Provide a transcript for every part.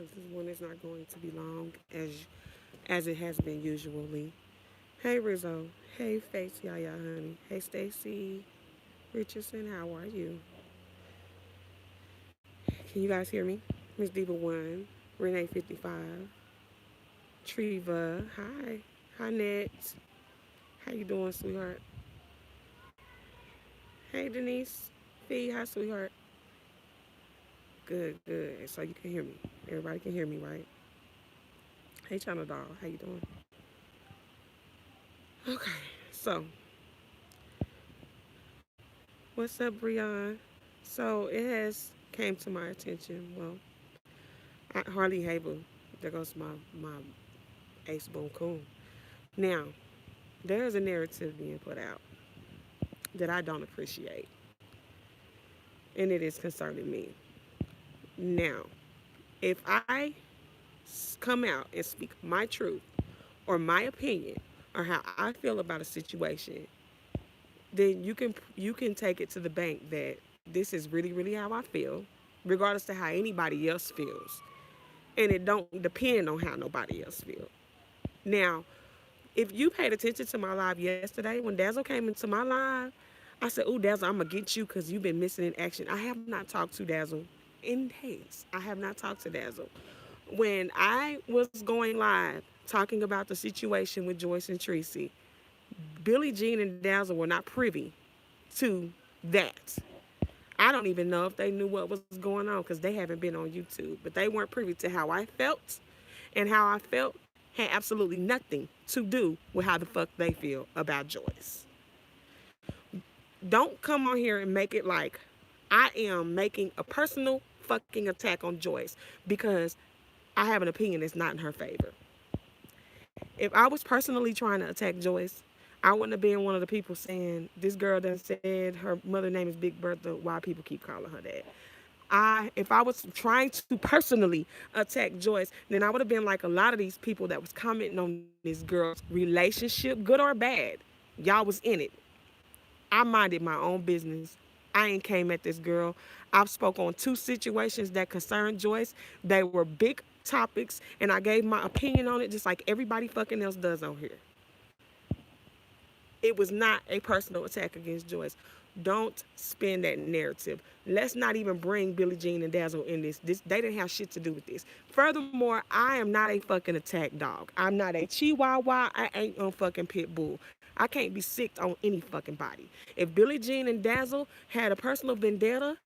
because this one is not going to be long as it has been usually. Hey Rizzo. Hey Face Yaya honey. Hey Stacy Richardson, how are you? Can you guys hear me? Miss Diva One, Renee 55, Treva, hi. Hi Net. How you doing, sweetheart? Hey Denise. Fee, hi sweetheart. Good, good. So you can hear me. Everybody can hear me, right? Hey China Doll, how you doing? Okay, so what's up, Brian? So it has came to my attention. Well, Harley Hable. There goes my ace boom coon. Now there is a narrative being put out that I don't appreciate, and it is concerning me. Now, if I come out and speak my truth or my opinion or how I feel about a situation, then you can take it to the bank that this is really how I feel, regardless to how anybody else feels, and it don't depend on how nobody else feels. Now, if you paid attention to my live yesterday when Dazzle came into my live, I said, "Ooh, Dazzle, I'm gonna get you because you've been missing in action." I have not talked to Dazzle in days. I have not talked to Dazzle. When I was going live talking about the situation with Joyce and Tracy, Billie Jean and Dazzle were not privy to that. I don't even know if they knew what was going on because they haven't been on YouTube, but they weren't privy to how I felt, and how I felt had absolutely nothing to do with how the fuck they feel about Joyce. Don't come on here and make it like I am making a personal fucking attack on Joyce because I have an opinion that's not in her favor. If I was personally trying to attack Joyce, I wouldn't have been one of the people saying this girl done said her mother name is Big Bertha. Why people keep calling her that? If I was trying to personally attack Joyce, then I would have been like a lot of these people that was commenting on this girl's relationship, good or bad. Y'all was in it. I minded my own business. I ain't came at this girl. I've spoke on two situations that concern Joyce. They were big topics, and I gave my opinion on it just like everybody fucking else does on here. It was not a personal attack against Joyce. Don't spin that narrative. Let's not even bring Billie Jean and Dazzle in this. They didn't have shit to do with this. Furthermore, I am not a fucking attack dog. I'm not a Chihuahua. I ain't on fucking pit bull. I can't be sick on any fucking body. If Billie Jean and Dazzle had a personal vendetta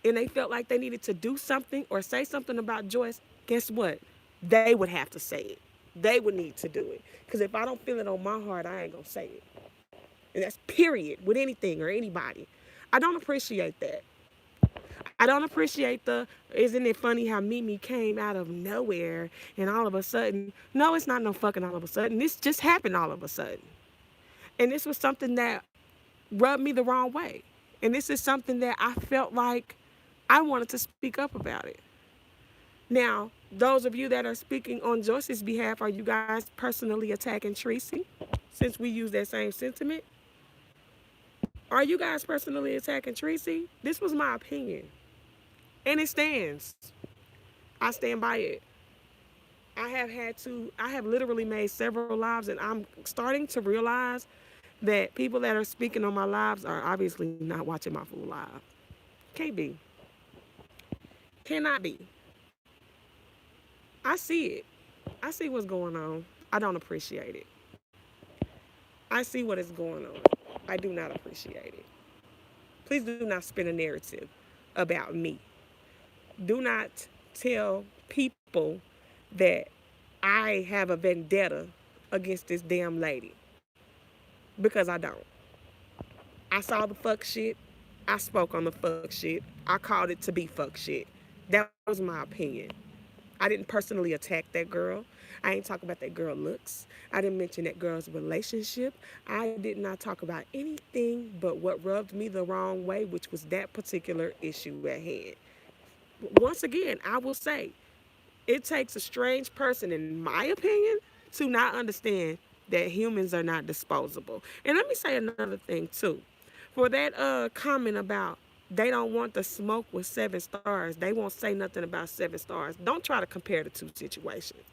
and they felt like they needed to do something or say something about Joyce, guess what? They would have to say it. They would need to do it. Because if I don't feel it on my heart, I ain't going to say it. And that's period with anything or anybody. I don't appreciate that. I don't appreciate the, isn't it funny how Mimi came out of nowhere and all of a sudden, no, it's not no fucking all of a sudden. This just happened all of a sudden. And this was something that rubbed me the wrong way. And this is something that I felt like I wanted to speak up about it. Now, those of you that are speaking on Joyce's behalf, are you guys personally attacking Tracy? Since we use that same sentiment, are you guys personally attacking Tracy? This was my opinion, and it stands. I stand by it. I have literally made several lives, and I'm starting to realize that people that are speaking on my lives are obviously not watching my full live. Can't be. Cannot be. I see it. I see what's going on. I don't appreciate it. I see what is going on. I do not appreciate it. Please do not spin a narrative about me. Do not tell people that I have a vendetta against this damn lady because I don't. I saw the fuck shit. I spoke on the fuck shit. I called it to be fuck shit. That was my opinion. I didn't personally attack that girl. I ain't talk about that girl looks. I didn't mention that girl's relationship. I did not talk about anything but what rubbed me the wrong way, which was that particular issue at hand. Once again, I will say it takes a strange person, in my opinion, to not understand that humans are not disposable. And let me say another thing too. For that comment about They don't want the smoke with 7 stars. They won't say nothing about 7 stars. Don't try to compare the two situations.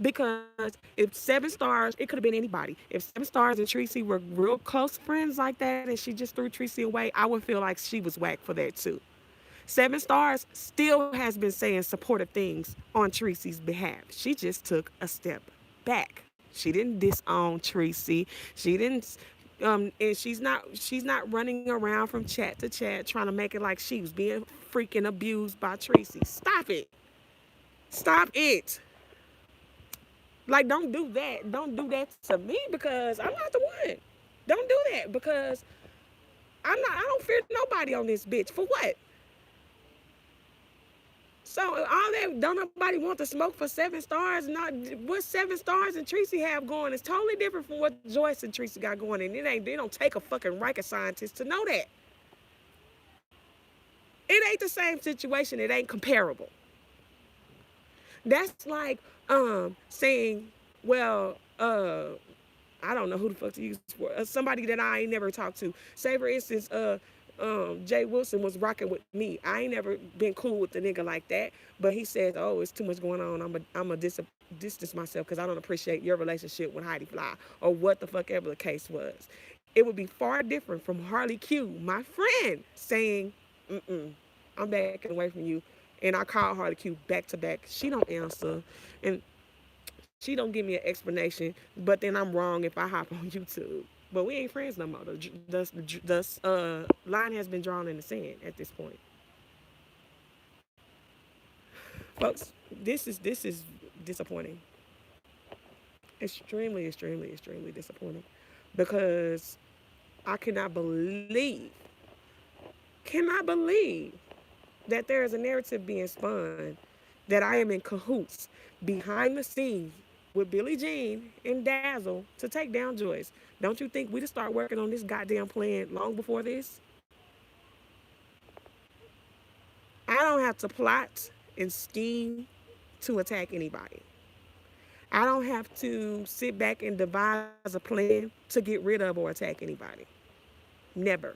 Because if 7 stars, it could have been anybody. If 7 stars and Tracy were real close friends like that and she just threw Tracy away, I would feel like she was whack for that too. 7 stars still has been saying supportive things on Tracy's behalf. She just took a step back. She didn't disown Tracy. She didn't and she's not running around from chat to chat trying to make it like she was being freaking abused by Tracy. Stop it. Stop it. Like, don't do that. Don't do that to me because I'm not the one. Don't do that because I don't fear nobody on this bitch. For what? So all that don't nobody want to smoke for 7 stars. Not what 7 stars and Tracy have going is totally different from what Joyce and Tracy got going. And they don't take a fucking rocket scientist to know that. It ain't the same situation. It ain't comparable. That's like saying, well, I don't know who the fuck to use for somebody that I ain't never talked to. Say for instance, Jay Wilson was rocking with me. I ain't never been cool with the nigga like that. But he says, "Oh, it's too much going on. I'm a distance myself because I don't appreciate your relationship with Heidi Fly or what the fuck ever the case was." It would be far different from Harley Q, my friend, saying, I'm backing away from you. And I call Harley Q back to back. She don't answer. And she don't give me an explanation, but then I'm wrong if I hop on YouTube. But we ain't friends no more. The line has been drawn in the sand at this point, folks. This is disappointing. Extremely, extremely, extremely disappointing, because I cannot believe that there is a narrative being spun that I am in cahoots behind the scenes with Billie Jean and Dazzle to take down Joyce. Don't you think we'd start working on this goddamn plan long before this? I don't have to plot and scheme to attack anybody. I don't have to sit back and devise a plan to get rid of or attack anybody. Never.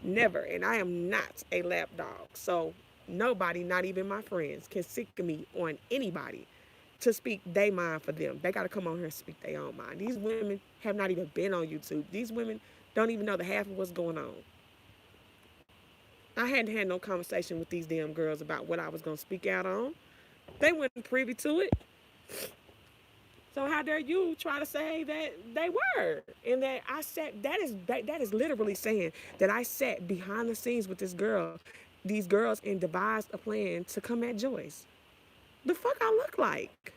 Never. And I am not a lapdog. So nobody, not even my friends, can sick me on anybody to speak their mind for them. They got to come on here and speak their own mind. These women have not even been on YouTube. These women don't even know the half of what's going on. I hadn't had no conversation with these damn girls about what I was going to speak out on. They weren't privy to it. So how dare you try to say that they were, and that I sat? That is literally saying that I sat behind the scenes with these girls, and devised a plan to come at Joyce. The fuck I look like?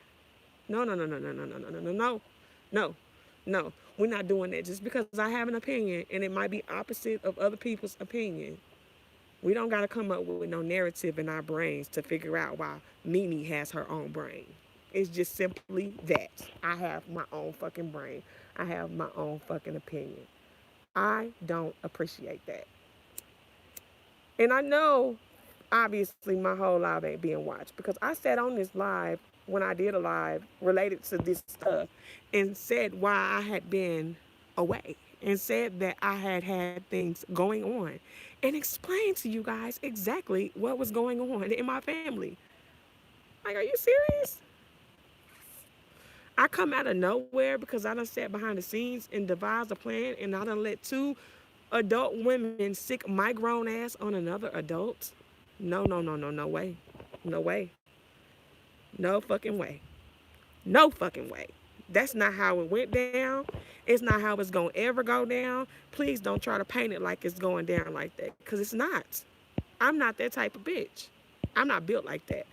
No, no, no, no, no, no, no, no, no, no, no, no, no. We're not doing that. Just because I have an opinion and it might be opposite of other people's opinion, we don't got to come up with no narrative in our brains to figure out why Mimi has her own brain. It's just simply that. I have my own fucking brain. I have my own fucking opinion. I don't appreciate that. And I know, obviously, my whole live ain't being watched because I sat on this live when I did a live related to this stuff and said why I had been away and said that I had had things going on and explained to you guys exactly what was going on in my family. Like, are you serious? I come out of nowhere because I done sat behind the scenes and devised a plan, and I done let two adult women sick my grown ass on another adult. No, no, no, no, no way. No way. No fucking way. No fucking way. That's not how it went down. It's not how it's going to ever go down. Please don't try to paint it like it's going down like that, because it's not. I'm not that type of bitch. I'm not built like that.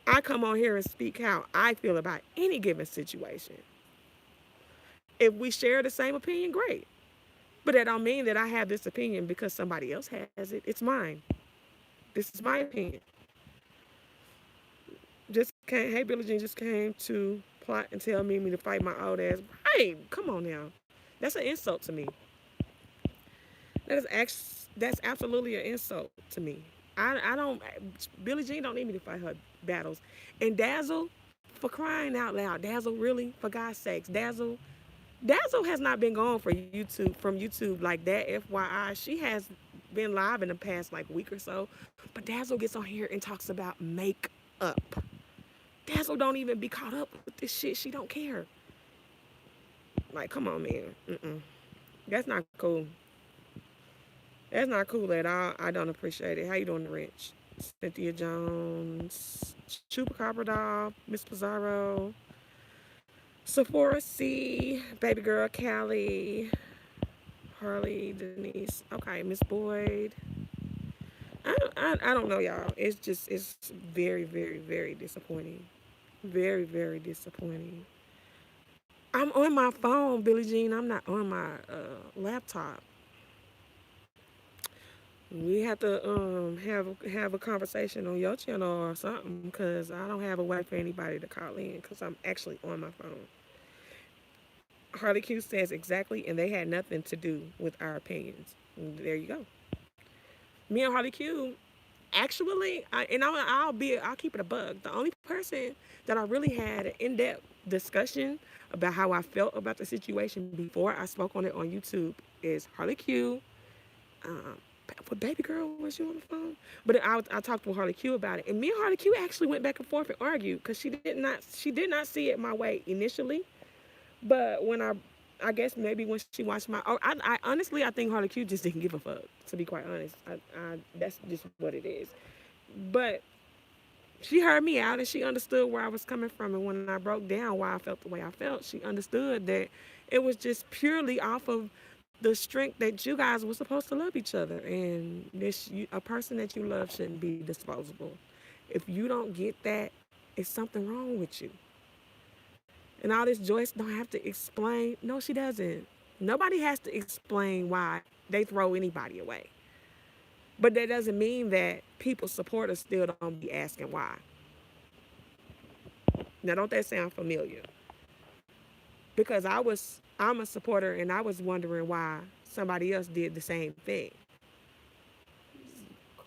I come on here and speak how I feel about any given situation. If we share the same opinion, great. But that don't mean that I have this opinion because somebody else has it. It's mine. This is my opinion. Hey, Billie Jean just came to plot and tell Mimi to fight my old ass. Hey, come on now. That's an insult to me. That's absolutely an insult to me. I don't. Billie Jean don't need me to fight her battles. And Dazzle, for crying out loud, Dazzle, really, for God's sakes, Dazzle. Dazzle has not been gone for YouTube from YouTube like that. FYI, she has been live in the past like week or so, but Dazzle gets on here and talks about makeup. Dazzle don't even be caught up with this shit. She don't care. Like, come on, man. That's not cool. That's not cool at all. I don't appreciate it. How you doing, Rich? Cynthia Jones, Chupacabra Doll, Miss Pizarro, Sephora C, Baby Girl Callie, Harley Denise. Okay, Miss Boyd. I don't know, y'all. It's just, it's very, very, very disappointing. Very, very disappointing. I'm on my phone, Billie Jean. I'm not on my laptop. We have to have a conversation on your channel or something because I don't have a way for anybody to call in because I'm actually on my phone. Harley Q says exactly, and they had nothing to do with our opinions. And there you go. Me and Harley Q, actually, I'll keep it a bug. The only person that I really had an in-depth discussion about how I felt about the situation before I spoke on it on YouTube is Harley Q. Um, but baby girl, was you on the phone? But I talked with Harley Q about it, and me and Harley Q actually went back and forth and argued because she did not see it my way initially. But when I guess maybe when she watched my, oh, I honestly I think Harley Q just didn't give a fuck. To be quite honest, that's just what it is. But she heard me out and she understood where I was coming from. And when I broke down why I felt the way I felt, she understood that it was just purely off of the strength that you guys were supposed to love each other. And a person that you love shouldn't be disposable. If you don't get that, it's something wrong with you. And all this Joyce don't have to explain. No, she doesn't. Nobody has to explain why they throw anybody away. But that doesn't mean that people supporters still don't be asking why. Now, don't that sound familiar? Because I'm a supporter and I was wondering why somebody else did the same thing.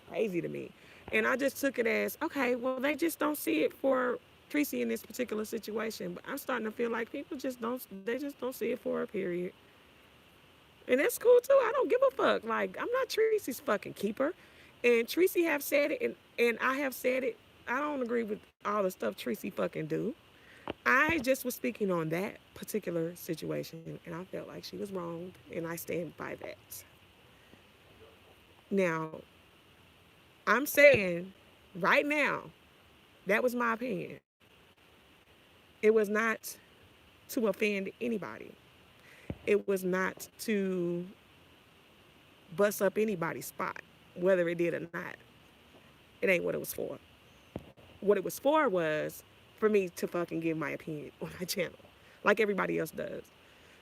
Crazy to me. And I just took it as, okay, well, they just don't see it for Tracy in this particular situation. But I'm starting to feel like people they just don't see it for her, period. And that's cool too. I don't give a fuck. Like, I'm not Tracy's fucking keeper. And Tracy have said it, and I have said it. I don't agree with all the stuff Tracy fucking do. I just was speaking on that particular situation, and I felt like she was wrong, and I stand by that. Now, I'm saying right now, that was my opinion. It was not to offend anybody. It was not to bust up anybody's spot, whether it did or not. It ain't what it was for. What it was for was for me to fucking give my opinion on my channel, like everybody else does.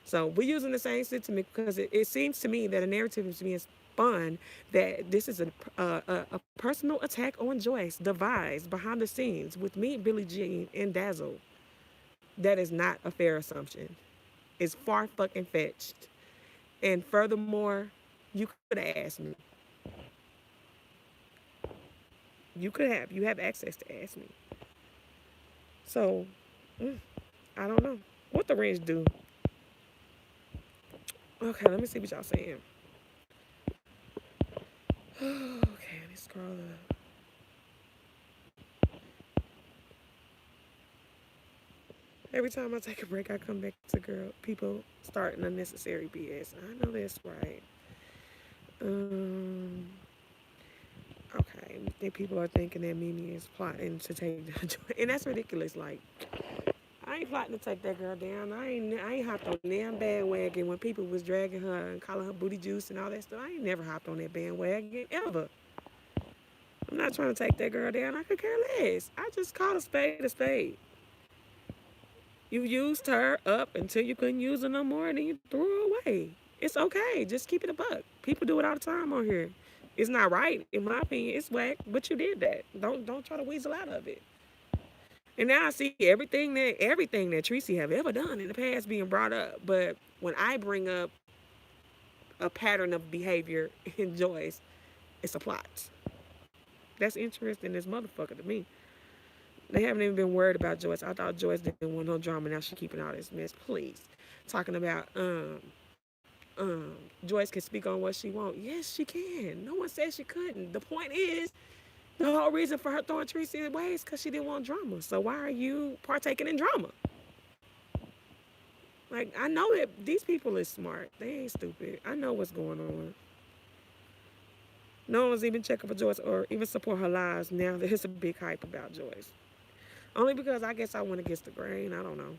So we're using the same sentiment because it seems to me that a narrative is being spun that this is a personal attack on Joyce, devised behind the scenes with me, Billie Jean, and Dazzle. That is not a fair assumption. It's far fucking fetched. And furthermore, you could have asked me. You could have. You have access to ask me. So, I don't know. What the range do? Okay, let me see what y'all saying. Okay, let me scroll up. Every time I take a break, I come back to people starting unnecessary BS. I know that's right. Um, okay, I think people are thinking that Mimi is plotting to take down Joy, and that's ridiculous. Like, I ain't plotting to take that girl down. I ain't hopped on the damn bandwagon when people was dragging her and calling her booty juice and all that stuff. I ain't never hopped on that bandwagon ever. I'm not trying to take that girl down. I could care less. I just called a spade a spade. You used her up until you couldn't use her no more, and then you threw her away. It's okay. Just keep it a buck. People do it all the time on here. It's not right, in my opinion. It's whack, but you did that. Don't try to weasel out of it. And now I see everything that Tracy have ever done in the past being brought up. But when I bring up a pattern of behavior in Joyce, it's a plot. That's interesting as motherfucker to me. They haven't even been worried about Joyce. I thought Joyce didn't want no drama. Now she keeping all this mess. Please, talking about Joyce can speak on what she wants. Yes, she can. No one said she couldn't. The point is, the whole reason for her throwing Tracy away is because she didn't want drama. So why are you partaking in drama? Like, I know that these people is smart. They ain't stupid. I know what's going on. No one's even checking for Joyce or even support her lives now. There's a big hype about Joyce. Only because I guess I went against the grain. I don't know.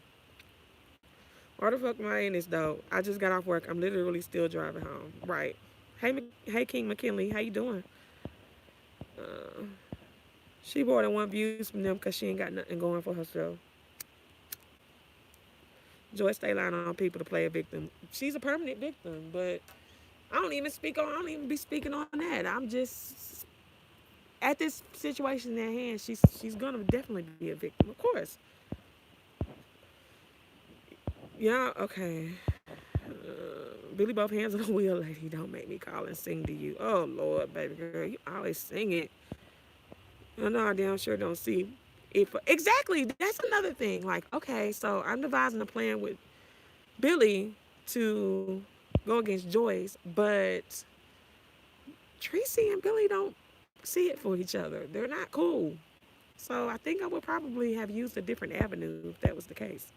Why the fuck am I in this though? I just got off work. I'm literally still driving home. Right. Hey, hey, King McKinley, how you doing? Uh, she more than one views from them because she ain't got nothing going for herself. Joy stay lying on people to play a victim. She's a permanent victim, but I don't even speak on. I don't even be speaking on that. I'm just at this situation at hand. She's gonna definitely be a victim, of course. Yeah. Okay. Billy both hands on the wheel, lady. Don't make me call and sing to you. Oh Lord, baby girl, you always sing it. I know I damn sure don't see if exactly. That's another thing. Like, okay, so I'm devising a plan with Billy to go against Joyce, but Tracy and Billy don't see it for each other. They're not cool. So I think I would probably have used a different avenue if that was the case.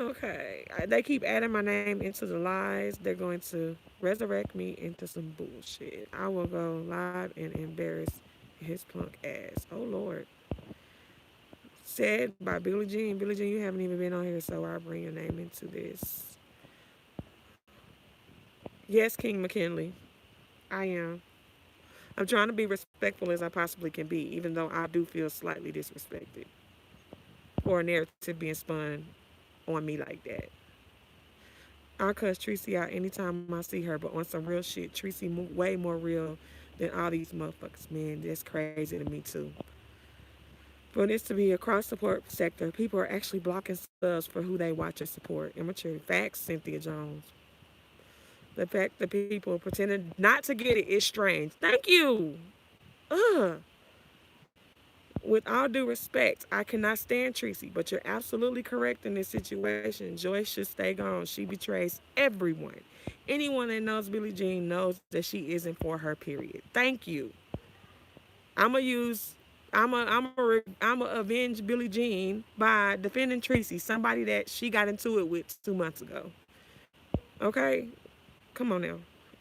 Okay, they keep adding my name into the lies. They're going to resurrect me into some bullshit. I will go live and embarrass his plunk ass. Oh Lord. Said by Billie Jean. Billie Jean, you haven't even been on here, so I'll bring your name into this. Yes, King McKinley. I am. I'm trying to be respectful as I possibly can be, even though I do feel slightly disrespected for a narrative being spun on me like that. I cuss Tracy out anytime I see her, but on some real shit, Tracy way more real than all these motherfuckers, man. That's crazy to me too. For this to be a cross support sector, people are actually blocking subs for who they watch and support. Immature facts, Cynthia Jones. The fact that people pretending not to get it is strange. Thank you. Ugh. With all due respect, I cannot stand Tracy, but you're absolutely correct in this situation. Joyce should stay gone. She betrays everyone. Anyone that knows Billie Jean knows that she isn't for her, period. Thank you. I'm going to use I'm a avenge Billie Jean by defending Tracy, somebody that she got into it with 2 months ago. Okay? Come on now.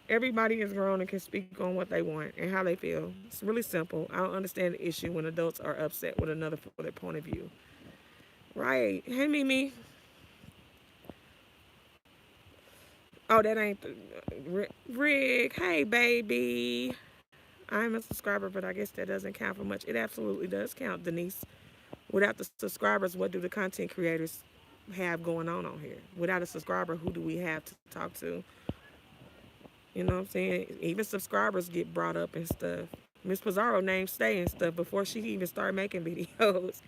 Everybody is grown and can speak on what they want and how they feel. It's really simple. I don't understand the issue when adults are upset with another for their point of view. Right. Hey, Mimi. Oh, that ain't Rick. Hey, baby. I'm a subscriber, but I guess that doesn't count for much. It absolutely does count, Denise. Without the subscribers, what do the content creators have going on here? Without a subscriber, who do we have to talk to? You know what I'm saying? Even subscribers get brought up and stuff. Miss Pizarro name stay and stuff before she even started making videos.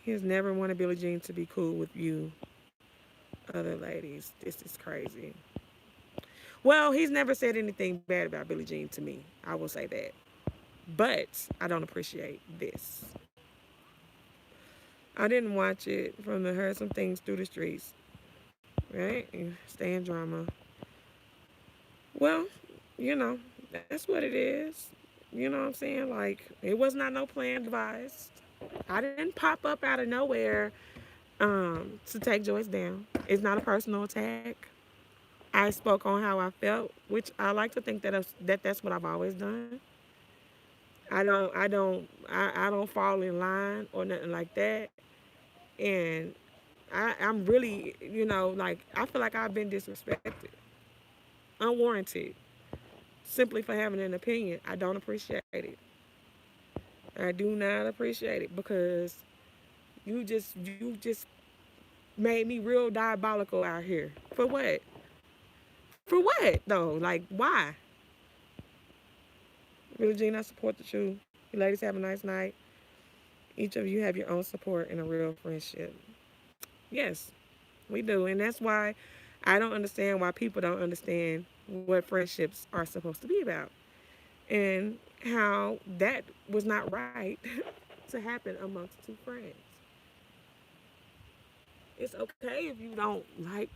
He has never wanted Billie Jean to be cool with you, other ladies. This is crazy. Well, he's never said anything bad about Billie Jean to me. I will say that. But I don't appreciate this. I didn't watch it from the heard some things through the streets. Right? Stay in drama. Well, you know, that's what it is. You know what I'm saying? Like, it was not no plan devised. I didn't pop up out of nowhere to take Joyce down. It's not a personal attack. I spoke on how I felt, which I like to think that's what I've always done. I don't fall in line or nothing like that. And I'm really, like I feel like I've been disrespected, unwarranted, simply for having an opinion. I don't appreciate it. I do not appreciate it because you just made me real diabolical out here. For what? For what though? Like why? Really, Gene, I support the truth. You ladies have a nice night. Each of you have your own support and a real friendship. Yes, we do. And that's why I don't understand why people don't understand what friendships are supposed to be about. and how that was not right to happen amongst two friends. It's okay if you don't like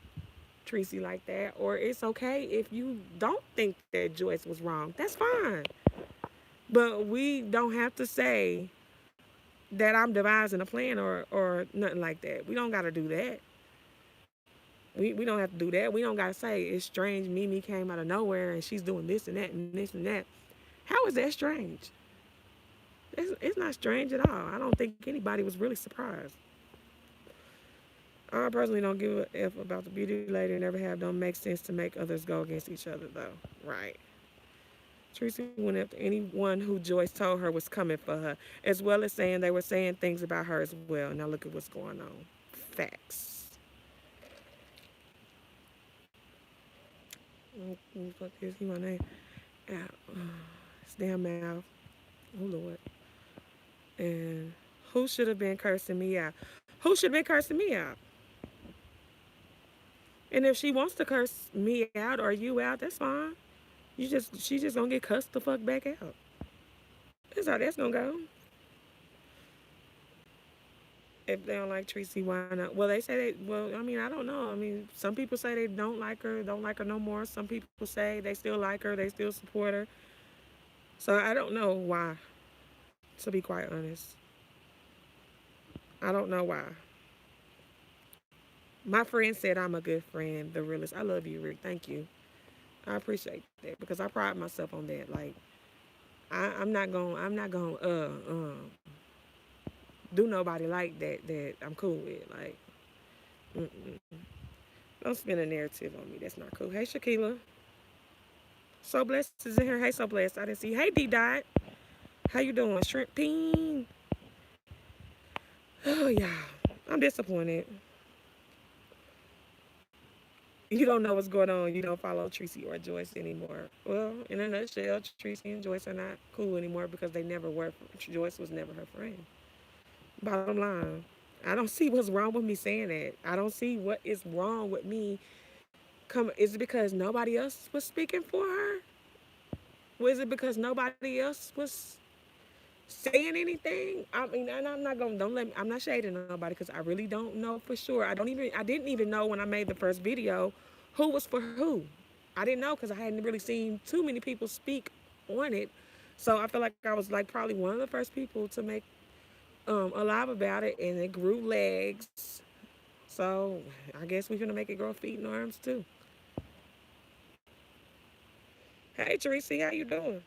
Tracy like that, or it's okay if you don't think that Joyce was wrong. That's fine. But we don't have to say that I'm devising a plan or nothing like that. We don't got to do that. We don't have to do that. We don't got to say it's strange. Mimi came out of nowhere and she's doing this and that and this and that. How is that strange? It's not strange at all. I don't think anybody was really surprised. I personally don't give a F about the beauty lady and never have. Don't make sense to make others go against each other, though. Right. Tracy went after anyone who Joyce told her was coming for her, as well as saying they were saying things about her as well. Now look at what's going on. Facts. Fuck this, see my name. Ow. It's damn mouth. Oh Lord. And who should have been cursing me out? Who should have been cursing me out? And if she wants to curse me out or you out, that's fine. She just gonna get cussed the fuck back out. That's how that's gonna go. If they don't like Tracy, why not? Well, they say they. Well, I mean, I don't know. I mean, some people say they don't like her no more. Some people say they still like her, they still support her. So I don't know why. To be quite honest, I don't know why. My friend said I'm a good friend, the realest. I love you, Rick. Thank you. I appreciate that because I pride myself on that. Like I'm not gonna do nobody like that that I'm cool with. Like, mm-mm. Don't spin a narrative on me. That's not cool. Hey, Shakila. So blessed is in here. Hey, so blessed. I didn't see. Hey, D Dot. How you doing? Shrimp peen. Oh yeah. I'm disappointed. You don't know what's going on. You don't follow Tracy or Joyce anymore. Well, in a nutshell, Tracy and Joyce are not cool anymore because they never were. Joyce was never her friend. Bottom line, I don't see what's wrong with me saying that. I don't see what is wrong with me. Come, is it because nobody else was speaking for her? Was it because nobody else was saying anything? I mean, and I'm not gonna don't let me. I'm not shading nobody because I really don't know for sure. I didn't even know when I made the first video who was for who. I didn't know because I hadn't really seen too many people speak on it. So I feel like I was like probably one of the first people to make alive about it, and it grew legs. So I guess we're gonna make it grow feet and arms too. Hey Teresa, how you doing?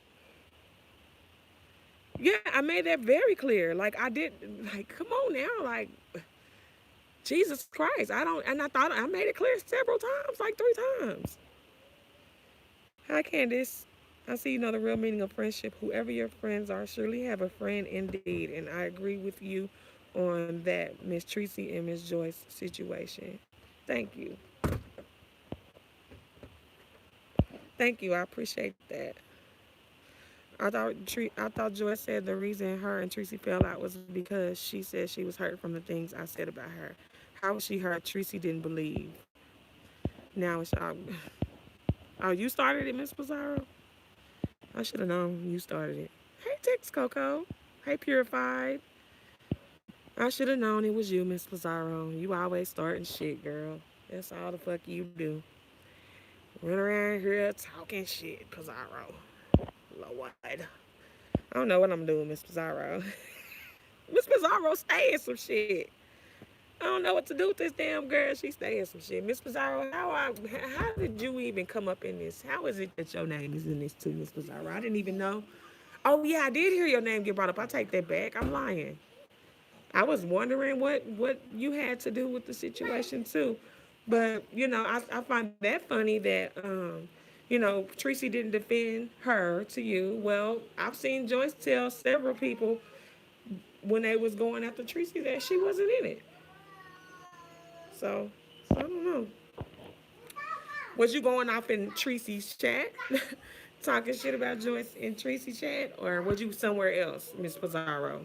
Yeah, I made that very clear. Like I did. Like, come on now. Like, Jesus Christ, I don't. And I thought I made it clear several times, like 3 times. Hi Candice. I see you know the real meaning of friendship. Whoever your friends are, surely have a friend indeed. And I agree with you on that, Miss Tracy and Miss Joyce situation. Thank you. Thank you. I appreciate that. I thought Joyce said the reason her and Tracy fell out was because she said she was hurt from the things I said about her. How was she hurt? Tracy didn't believe. Now it's all. Oh, you started it, Miss Pizarro? I should have known you started it. Hey, Tex Coco. Hey, Purified. I should have known it was you, Miss Pizarro. You always starting shit, girl. That's all the fuck you do. Run around here talking shit, Pizarro. Lord. I don't know what I'm doing, Miss Pizarro. Miss Pizarro stay in some shit. I don't know what to do with this damn girl. She stay in some shit. Miss Pizarro, how did you even come up in this? How is it that your name is in this too, Miss Pizarro? I didn't even know. Oh yeah, I did hear your name get brought up. I take that back. I'm lying. I was wondering what you had to do with the situation too. But I find that funny that Tracy didn't defend her to you. Well, I've seen Joyce tell several people when they was going after Tracy that she wasn't in it. So, I don't know. Was you going off in Tracy's chat, talking shit about Joyce in Tracy's chat, or was you somewhere else, Miss Pizarro?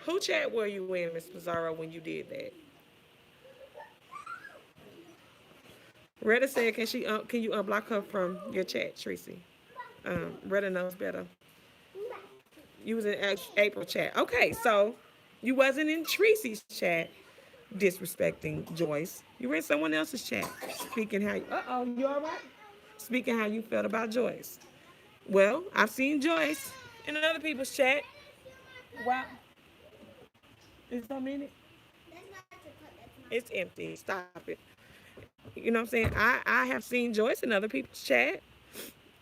Who chat were you in, Miss Pizarro, when you did that? Retta said, can you unblock her from your chat, Tracy? Retta knows better. You was in April chat. Okay, so you wasn't in Tracy's chat disrespecting Joyce. You were in someone else's chat speaking how you, you all right? Speaking how you felt about Joyce. Well, I've seen Joyce in other people's chat. Wow. Is something in it? It's empty. Stop it. You know what I'm saying? I have seen Joyce in other people's chat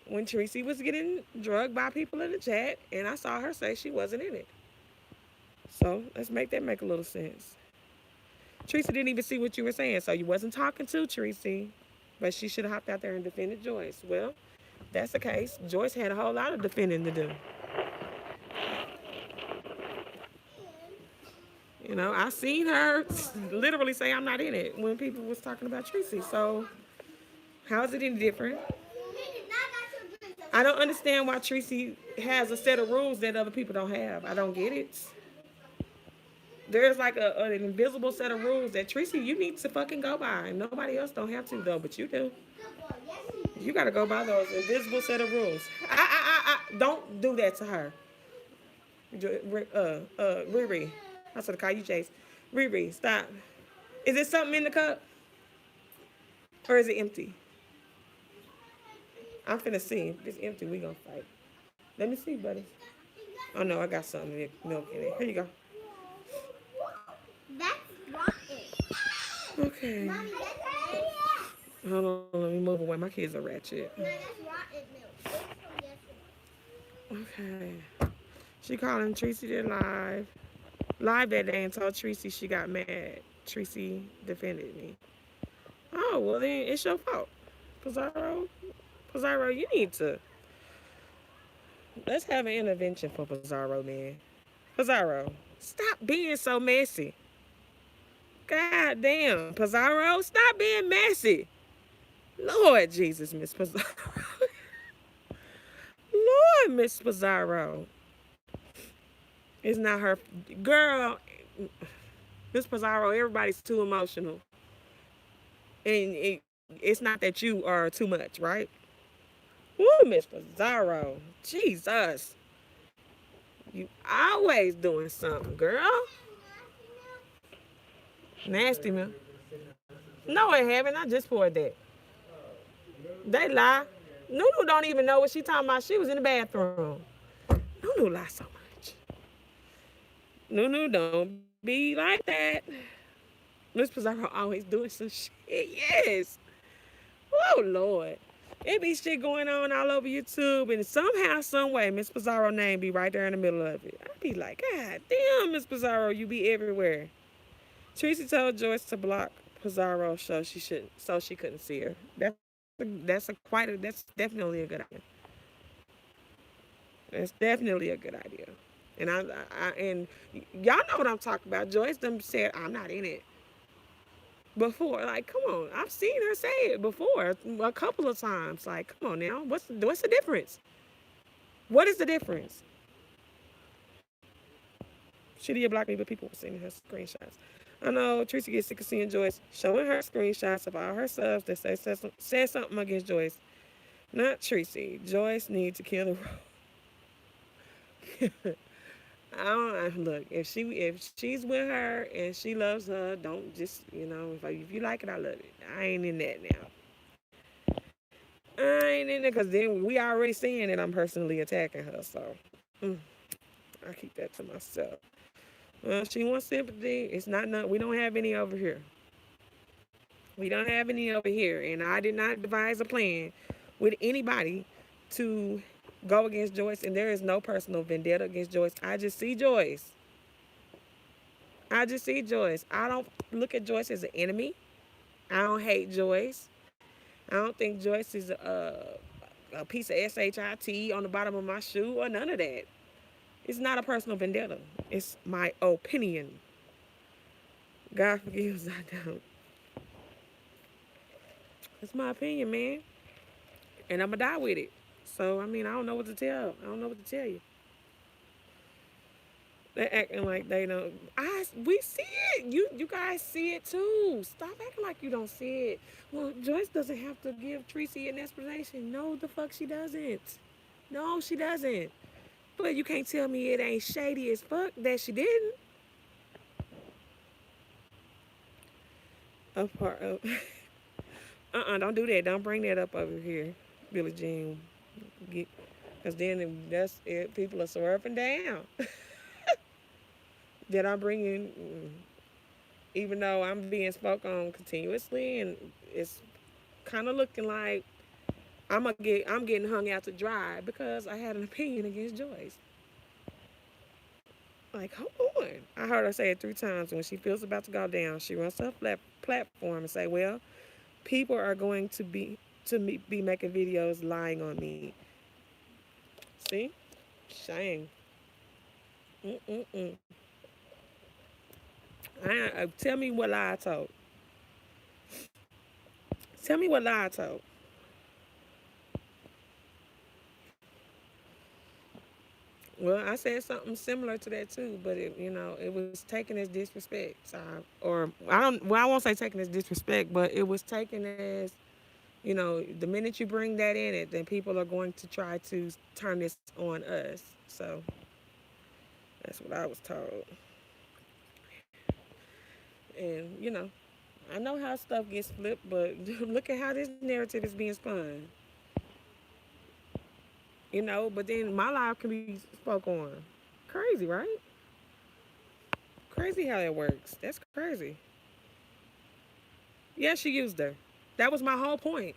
when Tracy was getting drugged by people in the chat, and I saw her say she wasn't in it. So let's make that make a little sense. Tracy didn't even see what you were saying, so you wasn't talking to Tracy, but she should have hopped out there and defended Joyce. Well, that's the case. Joyce had a whole lot of defending to do. You know, I seen her literally say I'm not in it when people was talking about Tracy. So how is it any different? I don't understand why Tracy has a set of rules that other people don't have. I don't get it. There's like an invisible set of rules that Tracy, you need to fucking go by. And nobody else don't have to though, but you do. You gotta go by those invisible set of rules. Don't do that to her. Riri. I said to call you Jace. Riri, stop. Is there something in the cup? Or is it empty? I'm finna see. If it's empty, we gonna fight. Let me see, buddy. Oh no, I got something milk in it. Here you go. That's rotten. Okay. Mommy, that's hold on, let me move away. My kids are ratchet. No, that's rotten milk. Okay. She calling Tracy did live that day and told Tracy she got mad. Tracy defended me. Oh, well then it's your fault. Pizarro, you need to. Let's have an intervention for Pizarro, man. Pizarro, stop being so messy. God damn, Pizarro, stop being messy. Lord Jesus, Miss Pizarro. Lord, Miss Pizarro. It's not her. Girl, Miss Pizarro, everybody's too emotional. And it's not that you are too much, right? Woo, Miss Pizarro. Jesus. You always doing something, girl. Nasty milk. No, I haven't. I just poured that. They lie. Nunu don't even know what she talking about. She was in the bathroom. Nunu lie so much. Nunu don't be like that. Miss Pizarro always doing some shit. Yes. Oh, Lord. It be shit going on all over YouTube, and somehow, some way, Miss Pizarro name be right there in the middle of it. I be like, God damn, Miss Pizarro, you be everywhere. Tracy told Joyce to block Pizarro so she couldn't see her. That's definitely a good idea. That's definitely a good idea. And and y'all know what I'm talking about. Joyce them said I'm not in it before. Like, come on, I've seen her say it before a couple of times. Like, come on now, what's the difference? What is the difference? She did block me, but people were sending her screenshots. I know Tracy gets sick of seeing Joyce showing her screenshots of all her subs that said something against Joyce. Not Tracy. Joyce needs to kill the role. I don't look if she's with her and she loves her. Don't just if you like it, I love it. I ain't in that now. I ain't in there because then we already seeing that I'm personally attacking her. So I keep that to myself. She wants sympathy. It's not none. We don't have any over here. We don't have any over here, and I did not devise a plan with anybody to go against Joyce, and there is no personal vendetta against Joyce. I just see Joyce. I just see Joyce. I don't look at Joyce as an enemy. I don't hate Joyce. I don't think Joyce is a piece of shit on the bottom of my shoe or none of that. It's not a personal vendetta. It's my opinion. God forgives, I don't. It's my opinion, man. And I'm going to die with it. So, I mean, I don't know what to tell. I don't know what to tell you. They acting like they don't. We see it. You guys see it too. Stop acting like you don't see it. Well, Joyce doesn't have to give Tracy an explanation. No, the fuck she doesn't. No, she doesn't. But you can't tell me it ain't shady as fuck that she didn't. A part of. Don't do that. Don't bring that up over here, Billie Jean. Because then that's it. People are swerving down. That I'm bringing, even though I'm being spoke on continuously, and it's kind of looking like I'm getting hung out to dry because I had an opinion against Joyce. Like, hold on. I heard her say it 3 times. When she feels about to go down, she runs to her platform and say, "Well, people are going to be making videos lying on me." See, shame. Mm-mm-mm. Tell me what lie I told. Tell me what lie I told. Well, I said something similar to that too, but it was taken as disrespect. So, or I don't. Well, I won't say taken as disrespect, but it was taken as the minute you bring that in it, then people are going to try to turn this on us. So that's what I was told. And I know how stuff gets flipped, but look at how this narrative is being spun. But then my life can be spoke on. Crazy, right? Crazy how it works. That's crazy. Yeah, she used her. That was my whole point.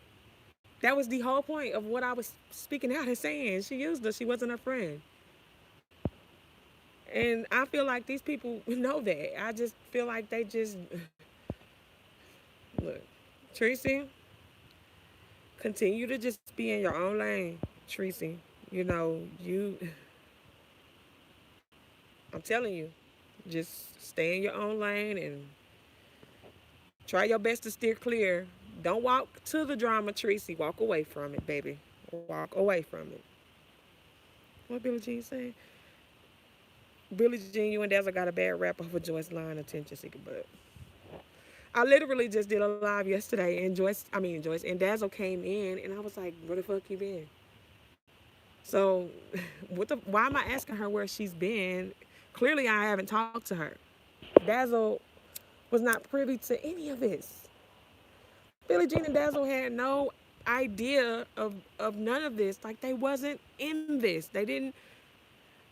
That was the whole point of what I was speaking out and saying. She used her. She wasn't her friend. And I feel like these people know that. I just feel like they just look. Tracy, continue to just be in your own lane. Tracy, you I'm telling you, just stay in your own lane and try your best to steer clear. Don't walk to the drama, Tracy. Walk away from it, baby. Walk away from it. What Billie Jean say? Billie Jean, you and Dazzle got a bad rap over Joyce line attention seeker, but I literally just did a live yesterday, and Joyce and Dazzle came in, and I was like, "Where the fuck you been?" So, why am I asking her where she's been? Clearly, I haven't talked to her. Dazzle was not privy to any of this. Billie Jean and Dazzle had no idea of none of this. Like they wasn't in this. They didn't,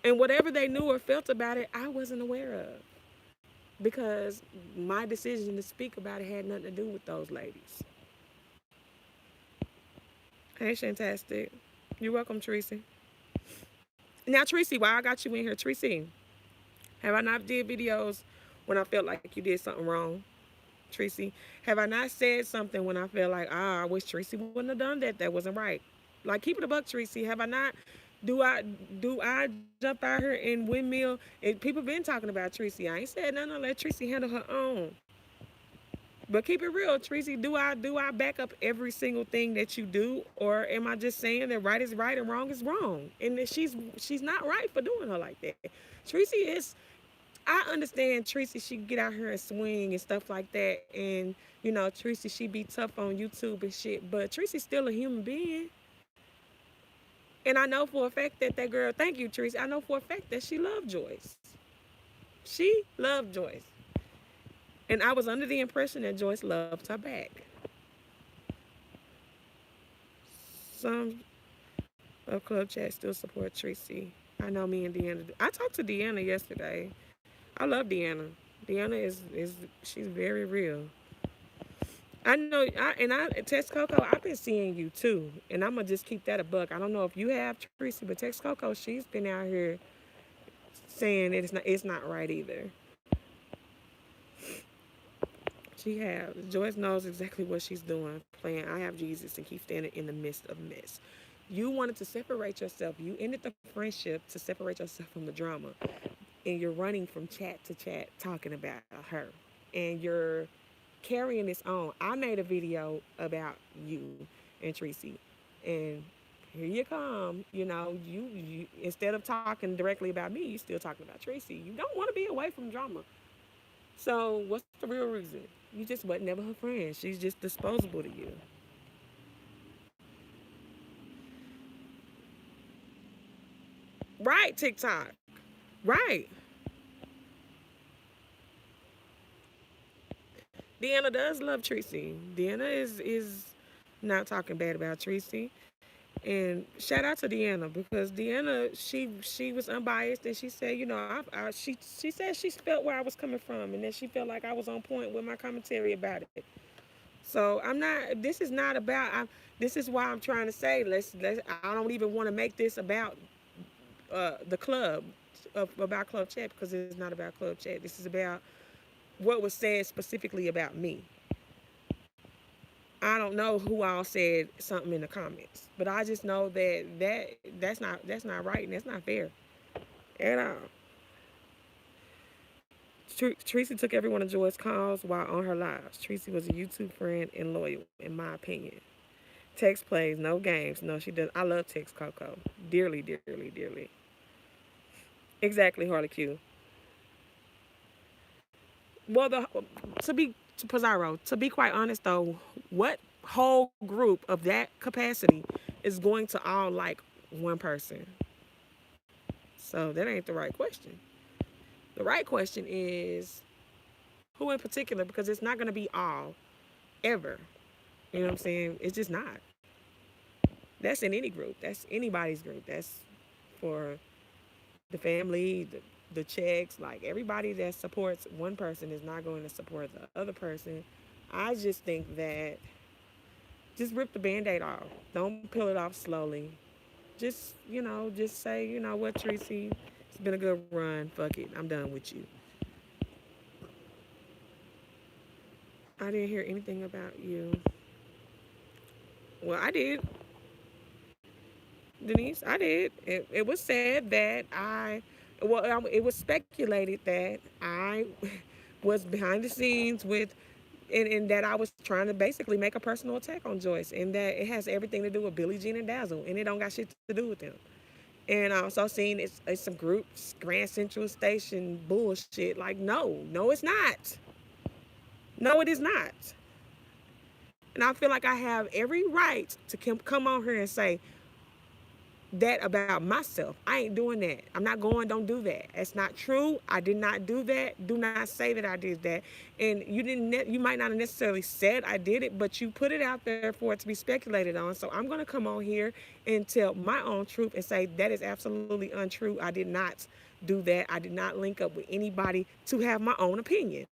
and whatever they knew or felt about it, I wasn't aware of because my decision to speak about it had nothing to do with those ladies. Hey, Shantastic. You're welcome, Tracy. Now, Tracy, why I got you in here, Tracy? Have I not did videos when I felt like you did something wrong, Tracy? Have I not said something when I felt like, I wish Tracy wouldn't have done that? That wasn't right. Like, keep it a buck, Tracy. Have I not? Do I jump out here and windmill? And people been talking about Tracy. I ain't said nothing. Let Tracy handle her own. But keep it real, Tracy. Do I back up every single thing that you do, or am I just saying that right is right and wrong is wrong, and that she's not right for doing her like that? Tracy is. I understand Tracy. She get out here and swing and stuff like that, and Tracy she be tough on YouTube and shit. But Tracy's still a human being, and I know for a fact that that girl. Thank you, Tracy. I know for a fact that she loved Joyce. She loved Joyce, and I was under the impression that Joyce loved her back. Some of Club Chat still support Tracy. I know me and Deanna. I talked to Deanna yesterday. I love Deanna. Deanna is she's very real. I know. Tex Coco. I've been seeing you too, and I'm gonna just keep that a buck. I don't know if you have Tracy, but Tex Coco, she's been out here saying that it's not right either. She has. Joyce knows exactly what she's doing, playing I have Jesus and keep standing in the midst of mess. You wanted to separate yourself. You ended the friendship to separate yourself from the drama. And you're running from chat to chat talking about her. And you're carrying this on. I made a video about you and Tracy. And here you come. You instead of talking directly about me, you still talking about Tracy. You don't want to be away from drama. So what's the real reason? You just wasn't never her friend. She's just disposable to you. Right, TikTok. Right. Deanna does love Tracy. Deanna is not talking bad about Tracy. And shout out to Deanna because Deanna she was unbiased and she said, she said she felt where I was coming from and that she felt like I was on point with my commentary about it. So I'm not. This is not about. This is why I'm trying to say let's. I don't even want to make this about the club about Club Chat because it's not about Club Chat. This is about what was said specifically about me. I don't know who all said something in the comments, but I just know that's not right and that's not fair at all. Tracy took every one of Joy's calls while on her lives. Tracy was a YouTube friend and loyal, in my opinion. Tex plays no games. No, she does. I love Tex Coco dearly, dearly, dearly. Exactly, Harley Q. Well, to Pizarro, to be quite honest though, what whole group of that capacity is going to all like one person? So that ain't the right question. The right question is who in particular, because it's not going to be all ever. You know what I'm saying? It's just not. That's in any group. That's anybody's group. That's for the family, the checks. Like everybody that supports one person is not going to support the other person. I just think that just rip the band-aid off. Don't peel it off slowly. Just say, you know what, Tracy, it's been a good run. Fuck it. I'm done with you. I didn't hear anything about you. Well, I did, Denise. I did. It was said that it was speculated that I was behind the scenes with, and that I was trying to basically make a personal attack on Joyce, and that it has everything to do with Billie Jean and Dazzle, and it don't got shit to do with them. And I also seen it's some groups, Grand Central Station bullshit. Like, no, it's not. No, it is not. And I feel like I have every right to come on here and say that about myself. I ain't doing that. I'm not going, don't do that. It's not true. I did not do that. Do not say that I did that. And you might not have necessarily said I did it, but you put it out there for it to be speculated on. So I'm going to come on here and tell my own truth and say that is absolutely untrue. I did not do that. I did not link up with anybody to have my own opinion.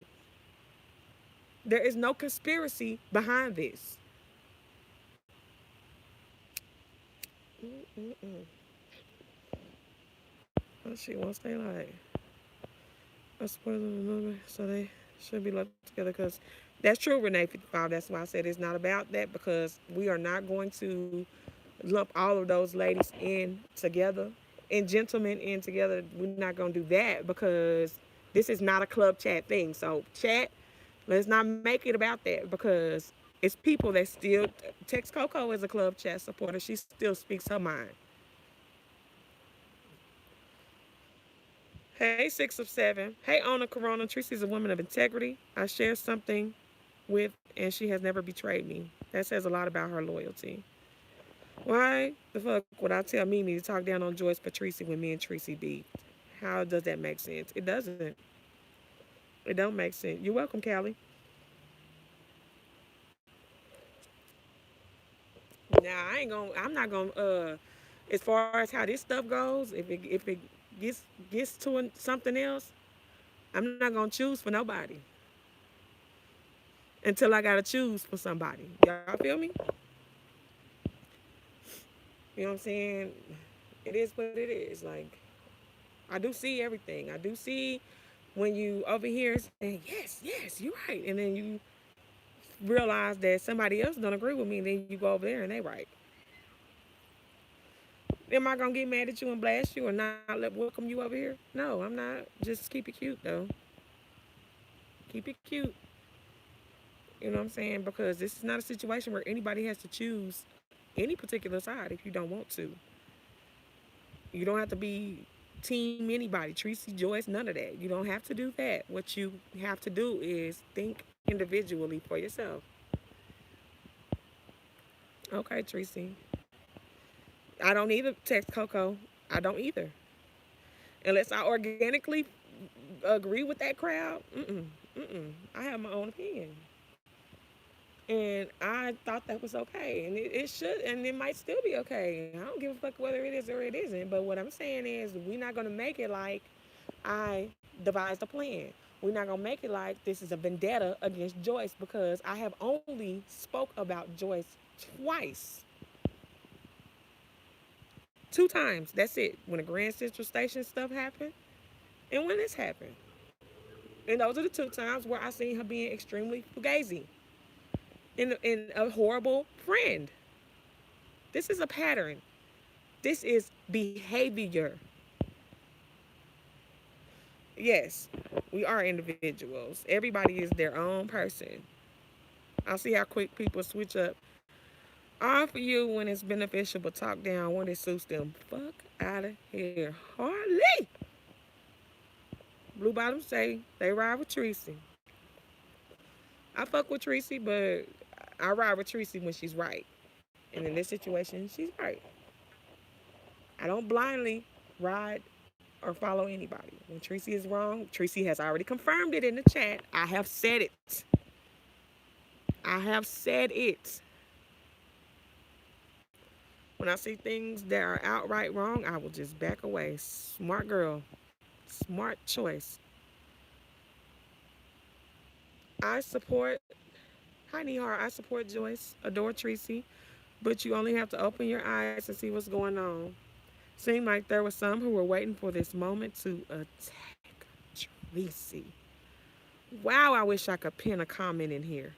There is no conspiracy behind this. Mm-mm-mm. Oh, she won't stay like a spoiler in the movie, so they should be left together. Because that's true, Renee 55. That's why I said it's not about that because we are not going to lump all of those ladies in together and gentlemen in together. We're not going to do that because this is not a club chat thing. So, chat, let's not make it about that because it's people that still. Tex Coco is a club chat supporter. She still speaks her mind. Hey, 6 of 7. Hey, Ona Corona. Tracy's a woman of integrity. I share something with, and she has never betrayed me. That says a lot about her loyalty. Why the fuck would I tell Mimi to talk down on Joyce Patrici when me and Tracy beat? How does that make sense? It doesn't. It don't make sense. You're welcome, Callie. Now I ain't gonna. I'm not gonna. As far as how this stuff goes, if it gets to something else, I'm not gonna choose for nobody until I gotta choose for somebody. Y'all feel me? You know what I'm saying? It is what it is. Like I do see everything. I do see when you over here saying yes, yes, you're right, and then you realize that somebody else don't agree with me, and then you go over there and they right. Am I gonna get mad at you and blast you or not let welcome you over here? No, I'm not. Just keep it cute though. Keep it cute. You know what I'm saying? Because this is not a situation where anybody has to choose. any particular side if you don't want to. You don't have to be team anybody, Tracy, Joyce, none of that. You don't have to do that. What you have to do is think individually for yourself. Okay, Tracy. I don't either, text Coco. I don't either. Unless I organically agree with that crowd, I have my own opinion. And I thought that was okay. And it should, and it might still be okay. I don't give a fuck whether it is or it isn't. But what I'm saying is, we're not going to make it like I devised a plan. We're not going to make it like this is a vendetta against Joyce because I have only spoke about Joyce twice. Two times. That's it. When the Grand Central Station stuff happened and when this happened. And those are the two times where I seen her being extremely fugazi and a horrible friend. This is a pattern. This is behavior. Yes, we are individuals. Everybody is their own person. I'll see how quick people switch up. All for you when it's beneficial, but talk down when it suits them. Fuck out of here. Harley! Blue Bottom say they ride with Tracy. I fuck with Tracy, but I ride with Tracy when she's right. And in this situation, she's right. I don't blindly ride or follow anybody. When Tracy is wrong, Tracy has already confirmed it in the chat. I have said it. I have said it. When I see things that are outright wrong, I will just back away. Smart girl. Smart choice. I support, hi Nihar, I support Joyce, adore Tracy, but you only have to open your eyes and see what's going on. Seemed like there were some who were waiting for this moment to attack Tracy. Wow, I wish I could pin a comment in here.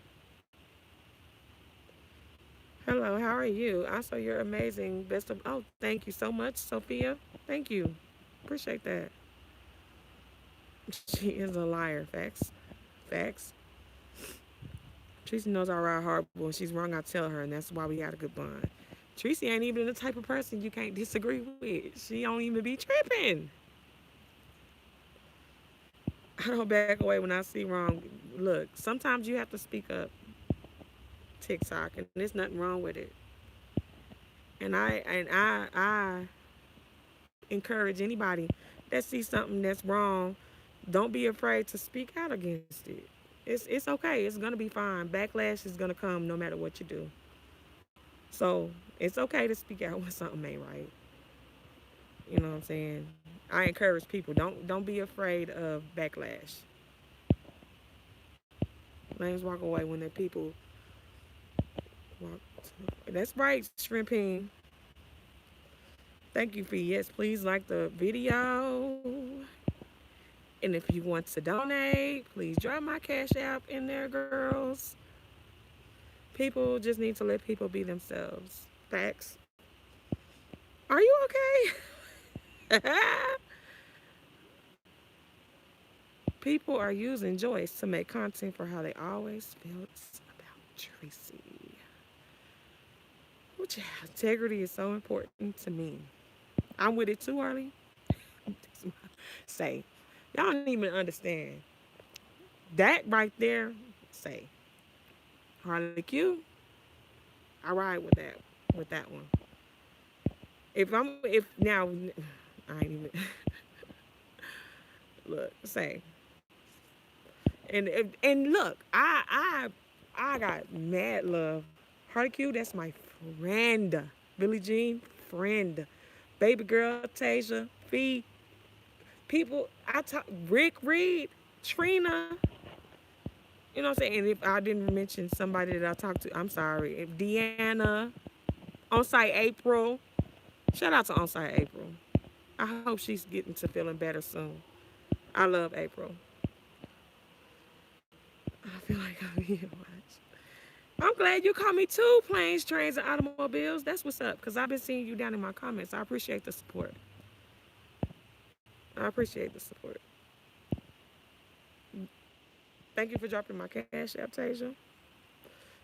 Hello, how are you? Also, you're amazing. Best of, oh, thank you so much, Sophia. Thank you. Appreciate that. She is a liar. Facts. Facts. Tracy knows I ride hard, but when she's wrong, I tell her, and that's why we got a good bond. Tracy ain't even the type of person you can't disagree with. She don't even be tripping. I don't back away when I see wrong. Look, sometimes you have to speak up, TikTok, and there's nothing wrong with it. And I encourage anybody that sees something that's wrong, don't be afraid to speak out against it. It's okay. It's gonna be fine. Backlash is gonna come no matter what you do. So it's okay to speak out when something ain't right. You know what I'm saying? I encourage people, don't be afraid of backlash. Lanes walk away when the people walk. That's right, Shrimping. Thank you for yes. Please like the video. And if you want to donate, please drop my cash app in there, girls. People just need to let people be themselves. Facts. Are you okay? People are using Joyce to make content for how they always felt about Tracy. Which integrity is so important to me. I'm with it too, Harley. Say, y'all don't even understand. That right there, say, Harley Q, I ride with that one. If now, I ain't even, look, say, and look, I got mad love. Harley Q, that's my friend. Billie Jean, friend. Baby girl, Tasia, Fee, people, I talk, Rick Reed, Trina, you know what I'm saying? And if I didn't mention somebody that I talked to, I'm sorry. If Deanna, On Site April, shout out to On Site April. I hope she's getting to feeling better soon. I love April. I feel like I'm here much. I'm glad you called me too, planes, trains, and automobiles. That's what's up, because I've been seeing you down in my comments. I appreciate the support. I appreciate the support. Thank you for dropping my cash app, Tasia.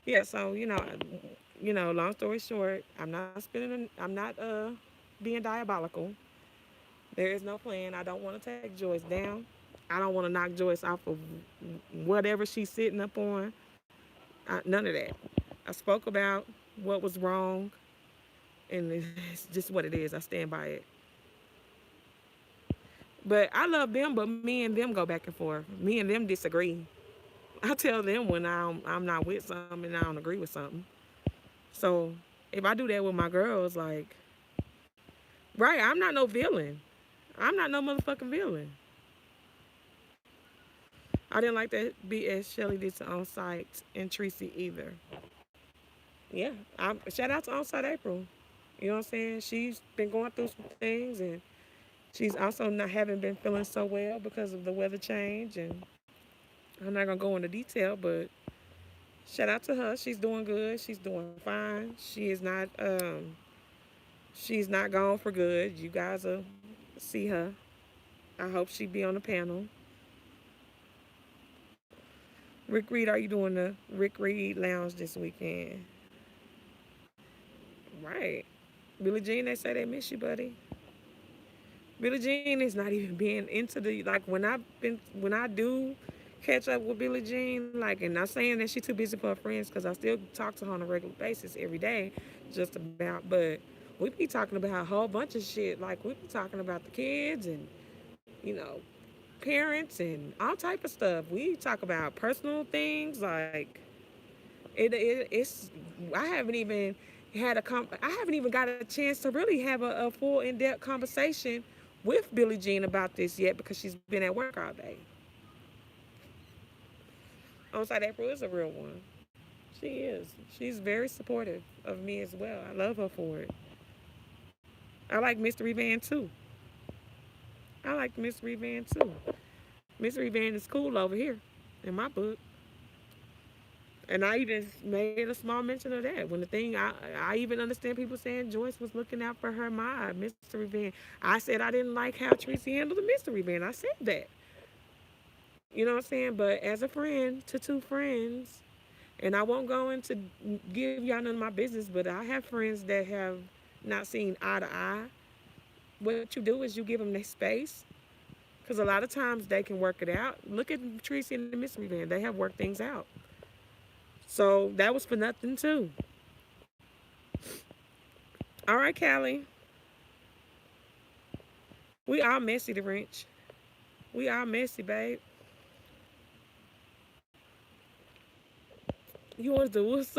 Yeah, so, long story short, I'm not being diabolical. There is no plan. I don't want to take Joyce down. I don't want to knock Joyce off of whatever she's sitting up on. None of that. I spoke about what was wrong, and it's just what it is. I stand by it. But I love them, but me and them go back and forth. Me and them disagree. I tell them when I'm not with something and I don't agree with something. So if I do that with my girls, like, right, I'm not no villain. I'm not no motherfucking villain. I didn't like that BS Shelly did to On Site and Tracy either. Yeah, shout out to On Site April. You know what I'm saying? She's been going through some things, and she's also not haven't been feeling so well because of the weather change. And I'm not gonna go into detail, but shout out to her. She's doing good. She's doing fine. She's not gone for good. You guys will see her. I hope she be on the panel. Rick Reed, are you doing the Rick Reed Lounge this weekend? Right. Billie Jean, they say they miss you, buddy. Billie Jean is not even being into the like when I do catch up with Billie Jean, like, and not saying that she's too busy for her friends because I still talk to her on a regular basis every day, just about. But we be talking about a whole bunch of shit. Like we be talking about the kids and you know parents and all type of stuff. We talk about personal things like it's I haven't even I haven't even got a chance to really have a full in-depth conversation with Billie Jean about this yet because she's been at work all day. Onside April is a real one. She is. She's very supportive of me as well. I love her for it. I like Mystery Van too. I like Mystery Van too. Mystery Van is cool over here in my book. And I even made a small mention of that. When the thing, I even understand people saying Joyce was looking out for her my mystery van. I said I didn't like how Tracy handled the mystery van. I said that. You know what I'm saying? But as a friend to two friends, and I won't go into give y'all none of my business, but I have friends that have not seen eye to eye. What you do is you give them their space. Because a lot of times they can work it out. Look at Tracy and the mystery van. They have worked things out. So that was for nothing too. All right, Callie. We all messy, the wrench. We all messy, babe. You want to do what's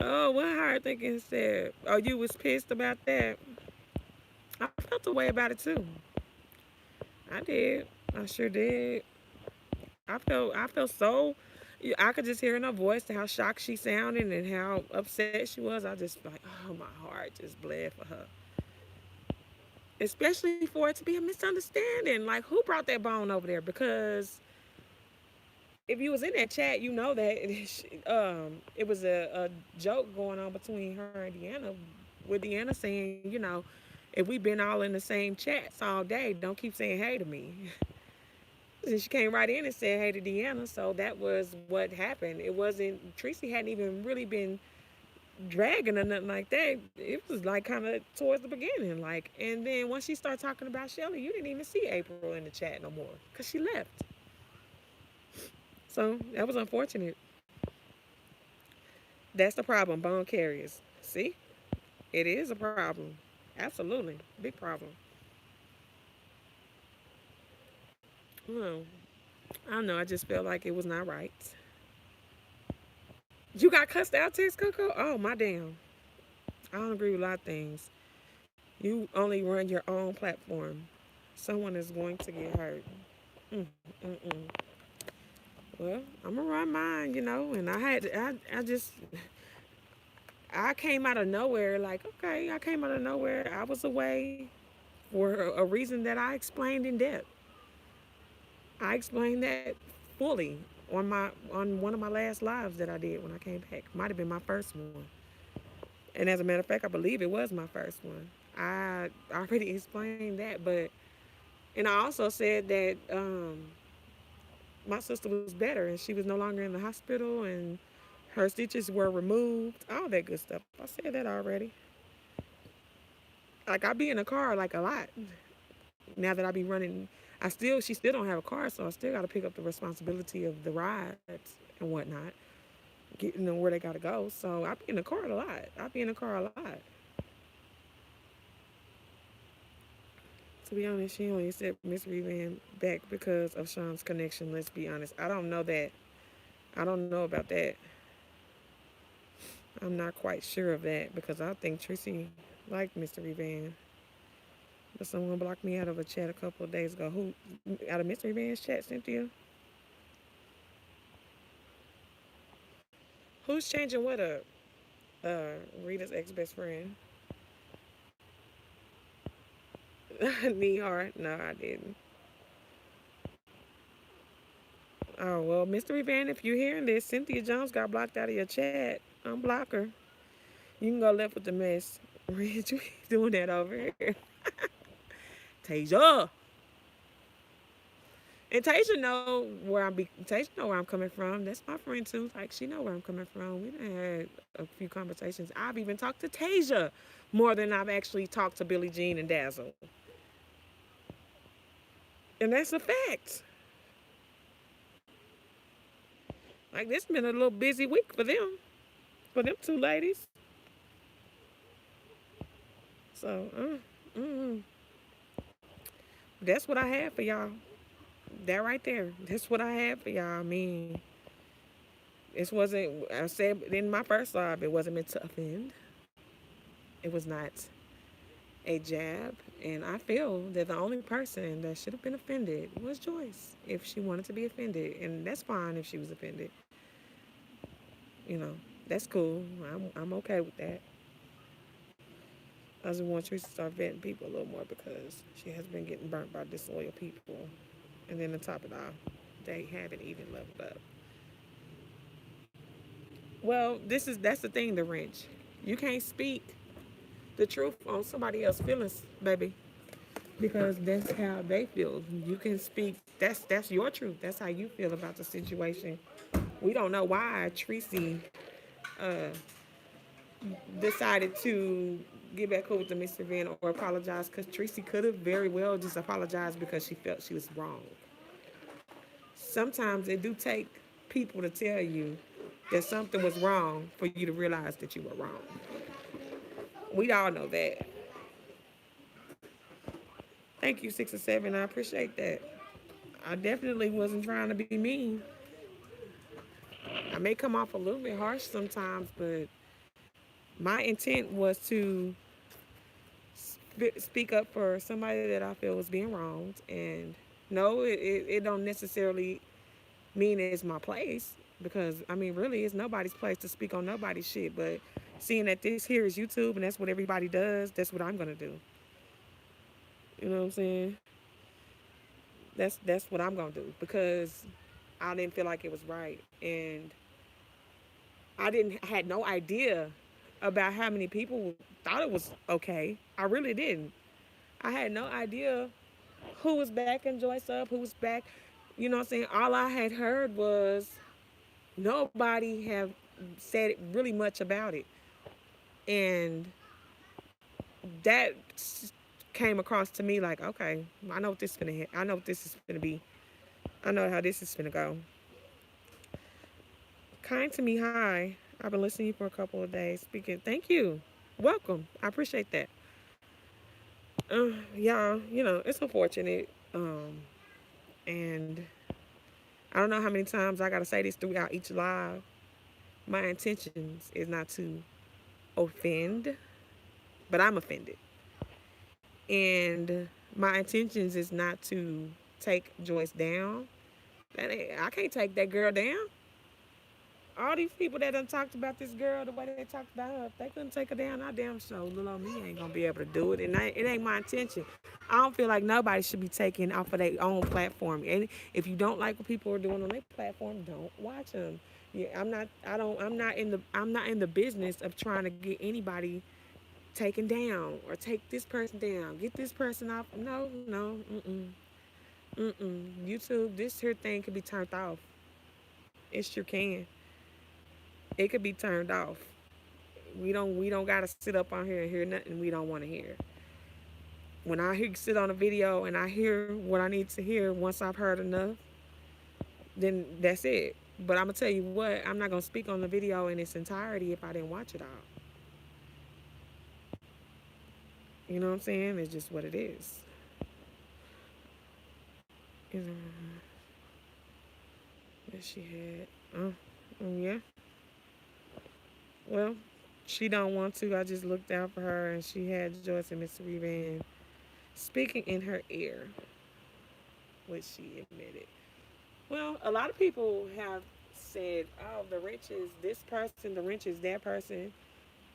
Oh, what hard thinking said? Oh, you was pissed about that? I felt the way about it too. I did. I sure did. I felt so. I could just hear in her voice how shocked she sounded and how upset she was. I just like, oh, my heart just bled for her. Especially for it to be a misunderstanding. Like, who brought that bone over there? Because if you was in that chat, you know that it was a joke going on between her and Deanna, with Deanna saying, if we've been all in the same chats all day, don't keep saying hey to me. And she came right in and said hey to Deanna, so that was what happened. It wasn't Tracy hadn't even really been dragging or nothing like that. It was like kind of towards the beginning, like, and then once she started talking about Shelly, you didn't even see April in the chat no more because she left. So that was unfortunate. That's the problem, bone carriers. See, it is a problem. Absolutely, big problem. Well, I don't know. I just felt like it was not right. You got cussed out, Tex Coco? Oh my damn! I don't agree with a lot of things. You only run your own platform. Someone is going to get hurt. Mm, mm, mm. Well, I'm gonna run mine, and I just, I came out of nowhere. Like, okay, I came out of nowhere. I was away for a reason that I explained in depth. I explained that fully on one of my last lives that I did when I came back. Might have been my first one. And as a matter of fact, I believe it was my first one. I already explained that, and I also said that my sister was better and she was no longer in the hospital and Her stitches were removed, all that good stuff. I said that already. Like I be in the car like a lot. Now that I be running, she still don't have a car, so I still got to pick up the responsibility of the rides and whatnot, getting them where they got to go. So I be in the car a lot. I be in the car a lot. To be honest, she only accepted Miss Revan back because of Sean's connection. Let's be honest. I don't know that. I don't know about that. I'm not quite sure of that because I think Tracy liked Mr. Revan. But someone blocked me out of a chat a couple of days ago. Who out of Mr. Revan's chat, Cynthia? Who's changing what up? Rita's ex best friend. Nehart. No, I didn't. Oh well, Mr. Revan, if you're hearing this, Cynthia Jones got blocked out of your chat. Unblock her. You can go left with the mess. Rich, you doing that over here. Tasia. And Tasia know where I'm coming from. That's my friend too. Like she know where I'm coming from. We done had a few conversations. I've even talked to Tasia more than I've actually talked to Billie Jean and Dazzle. And that's a fact. Like this been a little busy week for them. For them two ladies. So that's what I have for y'all. That right there. That's what I have for y'all. I mean, this wasn't I said in my first live, it wasn't meant to offend. It was not a jab. And I feel that the only person that should have been offended was Joyce if she wanted to be offended. And that's fine if she was offended. You know, that's cool. I'm okay with that. I just want Teresa to start vetting people a little more because she has been getting burnt by disloyal people. And then to top it off, they haven't even leveled up. Well, that's the thing, the wrench. You can't speak the truth on somebody else's feelings, baby, because that's how they feel. You can speak. That's your truth. That's how you feel about the situation. We don't know why Tracy uh, decided to get back cool with the Mr. Van or apologize because Tracy could have very well just apologized because she felt she was wrong. Sometimes it do take people to tell you that something was wrong for you to realize that you were wrong. We all know that. Thank you, 6 or 7. I appreciate that. I definitely wasn't trying to be mean. I may come off a little bit harsh sometimes, but my intent was to speak up for somebody that I feel was being wronged. And no, it don't necessarily mean it's my place because I mean, really, it's nobody's place to speak on nobody's shit. But seeing that this here is YouTube and that's what everybody does, that's what I'm gonna do. You know what I'm saying? That's what I'm gonna do because I didn't feel like it was right, and I had no idea about how many people thought it was okay. I really didn't. I had no idea who was backing Joyce up, who was back. You know what I'm saying? All I had heard was nobody have said really much about it, and that came across to me like, okay, I know what this is gonna hit. I know what this is gonna be. I know how this is gonna go. Kind to me, hi. I've been listening to you for a couple of days. Speaking, thank you. Welcome. I appreciate that. Y'all, it's unfortunate. And I don't know how many times I gotta say this throughout each live. My intentions is not to offend, but I'm offended. And my intentions is not to take Joyce down. I can't take that girl down. All these people that done talked about this girl the way they talked about her, if they couldn't take her down, I damn sure little old me ain't gonna be able to do it. And it ain't my intention. I don't feel like nobody should be taken off of their own platform. And if you don't like what people are doing on their platform, don't watch them. Yeah, I'm not in the business of trying to get anybody taken down or take this person down, get this person off. No, no, YouTube, this here thing can be turned off. It sure can. It could be turned off. We don't gotta sit up on here and hear nothing we don't want to hear. When I sit on a video and I hear what I need to hear, once I've heard enough, then that's it. But I'm gonna tell you what, I'm not gonna speak on the video in its entirety if I didn't watch it all. You know what I'm saying? It's just what it is. You know, that she had. Yeah. Well, she don't want to. I just looked out for her, and she had Joyce and Mr. Revenge speaking in her ear, which she admitted. Well, a lot of people have said, "Oh, the wrench is this person, the wrench is that person."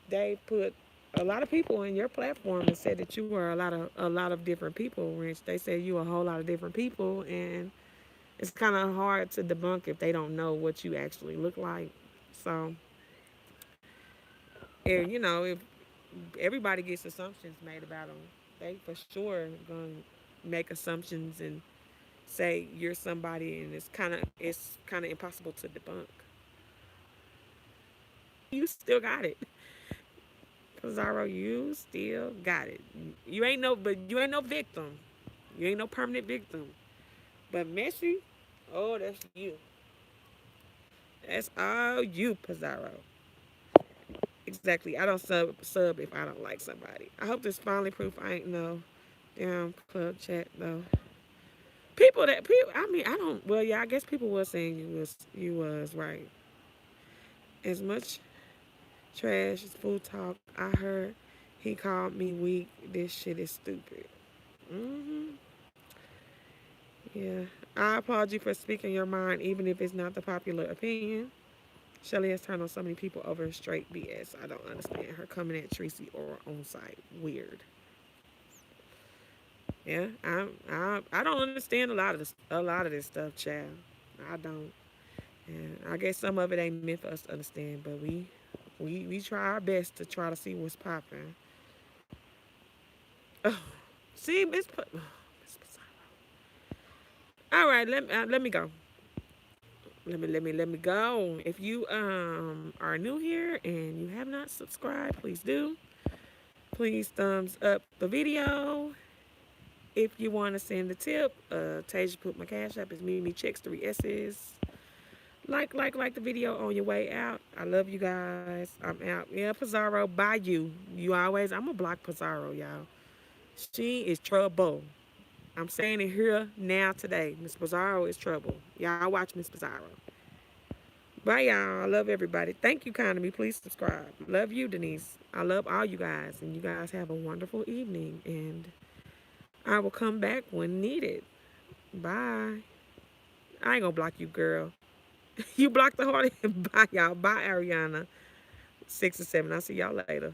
They put a lot of people in your platform and said that you were a lot of different people. Wrench. They said you a whole lot of different people, and it's kind of hard to debunk if they don't know what you actually look like. So, and if everybody gets assumptions made about them, they for sure gonna make assumptions and say you're somebody, and it's kind of impossible to debunk. You still got it, Pizarro. You still got it. You ain't no victim. You ain't no permanent victim. But Messi, oh, that's you. That's all you, Pizarro. Exactly. I don't sub if I don't like somebody. I hope this finally proof I ain't no damn club chat though. People. I mean, I don't. Well, yeah. I guess people were saying you was right. As much trash as food talk I heard, he called me weak. This shit is stupid. Mhm. Yeah. I applaud you for speaking your mind, even if it's not the popular opinion. Shelly has turned on so many people over straight BS. I don't understand her coming at Tracy or on site. Weird. Yeah, I don't understand a lot of this stuff, child. I don't. And I guess some of it ain't meant for us to understand, but we try our best to try to see what's popping. Oh, see, Miss All right, let me go. Let me go. If you are new here and you have not subscribed, please do. Please thumbs up the video. If you want to send a tip, Tasia put my cash up. It's Mimi Checks 3 S's. Like the video on your way out. I love you guys. I'm out. Yeah, Pizarro, bye you. I'm going to block Pizarro, y'all. She is trouble. I'm saying it here now today. Miss Pizarro is trouble. Y'all watch Miss Pizarro. Bye, y'all. I love everybody. Thank you, kind of me. Please subscribe. Love you, Denise. I love all you guys. And you guys have a wonderful evening. And I will come back when needed. Bye. I ain't gonna block you, girl. You blocked the heart. Bye, y'all. Bye, Ariana. 6 or 7. I'll see y'all later.